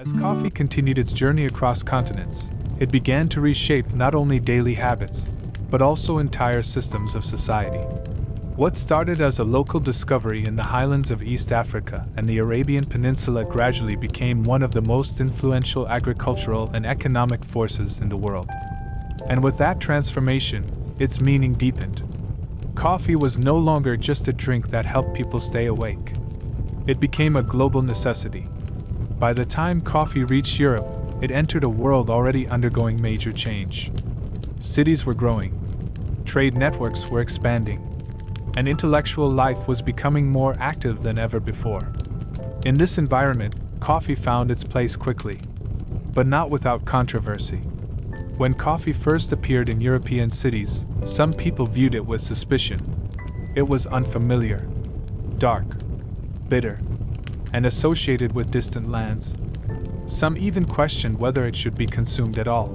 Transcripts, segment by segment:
As coffee continued its journey across continents, it began to reshape not only daily habits, but also entire systems of society. What started as a local discovery in the highlands of East Africa and the Arabian Peninsula gradually became one of the most influential agricultural and economic forces in the world. And with that transformation, its meaning deepened. Coffee was no longer just a drink that helped people stay awake. It became a global necessity. By the time coffee reached Europe, it entered a world already undergoing major change. Cities were growing, trade networks were expanding, and intellectual life was becoming more active than ever before. In this environment, coffee found its place quickly, but not without controversy. When coffee first appeared in European cities, some people viewed it with suspicion. It was unfamiliar, dark, bitter, and associated with distant lands. Some even questioned whether it should be consumed at all.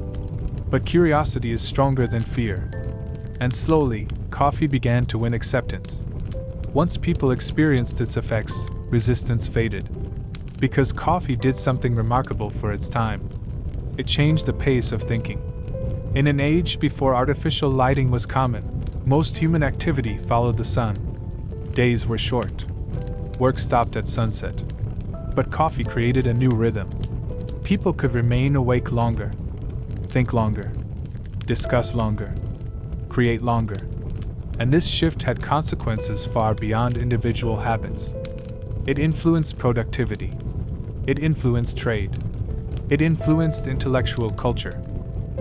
But curiosity is stronger than fear, and slowly, coffee began to win acceptance. Once people experienced its effects, resistance faded. Because coffee did something remarkable for its time. It changed the pace of thinking. In an age before artificial lighting was common, most human activity followed the sun. Days were short. Work stopped at sunset. But coffee created a new rhythm. People could remain awake longer, think longer, discuss longer, create longer. And this shift had consequences far beyond individual habits. It influenced productivity. It influenced trade. It influenced intellectual culture.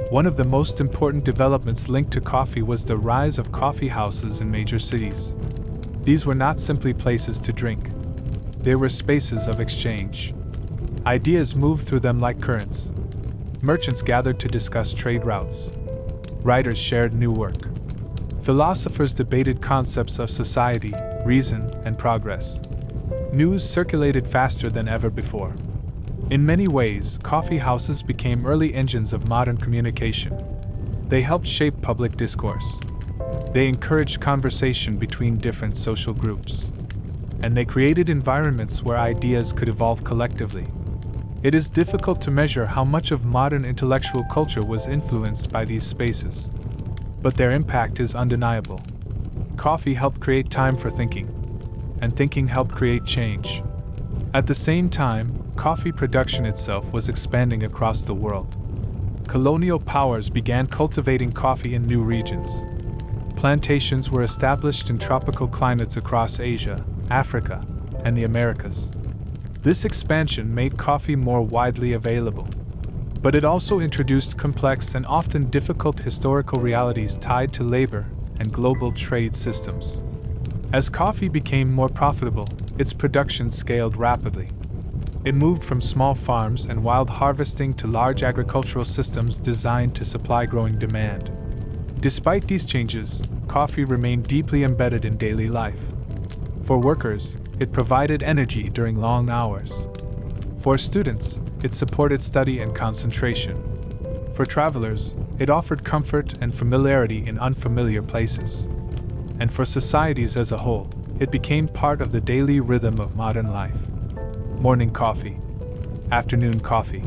One of the most important developments linked to coffee was the rise of coffeehouses in major cities. These were not simply places to drink. They were spaces of exchange. Ideas moved through them like currents. Merchants gathered to discuss trade routes. Writers shared new work. Philosophers debated concepts of society, reason, and progress. News circulated faster than ever before. In many ways, coffee houses became early engines of modern communication. They helped shape public discourse. They encouraged conversation between different social groups. And they created environments where ideas could evolve collectively. It is difficult to measure how much of modern intellectual culture was influenced by these spaces. But their impact is undeniable. Coffee helped create time for thinking, and thinking helped create change. At the same time, coffee production itself was expanding across the world. Colonial powers began cultivating coffee in new regions. Plantations were established in tropical climates across Asia, Africa, and the Americas. This expansion made coffee more widely available. But it also introduced complex and often difficult historical realities tied to labor and global trade systems. As coffee became more profitable, its production scaled rapidly. It moved from small farms and wild harvesting to large agricultural systems designed to supply growing demand. Despite these changes, coffee remained deeply embedded in daily life. For workers, it provided energy during long hours. For students, it supported study and concentration. For travelers, it offered comfort and familiarity in unfamiliar places. And for societies as a whole, it became part of the daily rhythm of modern life. Morning coffee, afternoon coffee,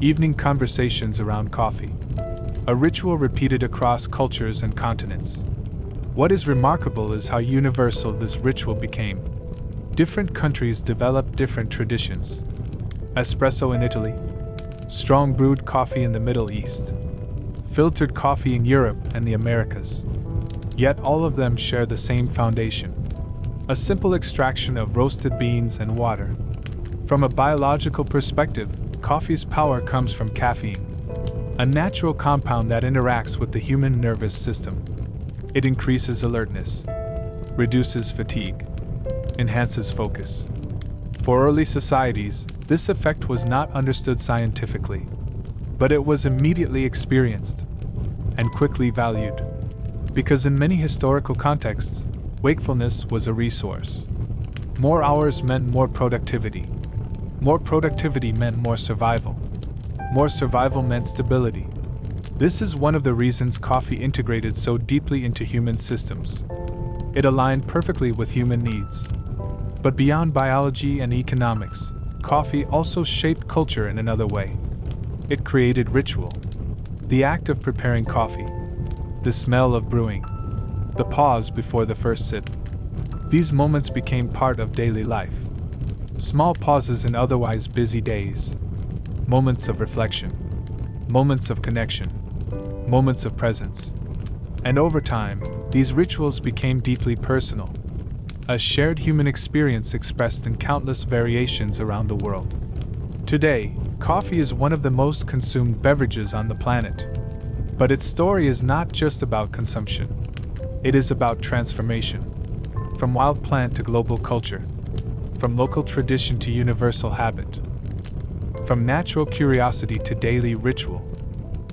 evening conversations around coffee. A ritual repeated across cultures and continents. What is remarkable is how universal this ritual became. Different countries developed different traditions. Espresso in Italy, strong brewed coffee in the Middle East, filtered coffee in Europe and the Americas. Yet all of them share the same foundation: a simple extraction of roasted beans and water. From a biological perspective, coffee's power comes from caffeine, a natural compound that interacts with the human nervous system. It increases alertness, reduces fatigue, enhances focus. For early societies, this effect was not understood scientifically, but it was immediately experienced and quickly valued. Because in many historical contexts, wakefulness was a resource. More hours meant more productivity. More productivity meant more survival. More survival meant stability. This is one of the reasons coffee integrated so deeply into human systems. It aligned perfectly with human needs. But beyond biology and economics, coffee also shaped culture in another way. It created ritual. The act of preparing coffee, the smell of brewing, the pause before the first sip. These moments became part of daily life. Small pauses in otherwise busy days. Moments of reflection. Moments of connection. Moments of presence. And over time, these rituals became deeply personal. A shared human experience expressed in countless variations around the world. Today, coffee is one of the most consumed beverages on the planet. But its story is not just about consumption. It is about transformation. From wild plant to global culture. From local tradition to universal habit. From natural curiosity to daily ritual.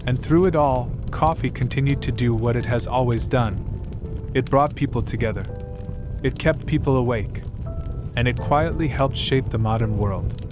And through it all, coffee continued to do what it has always done. It brought people together. It kept people awake. And it quietly helped shape the modern world.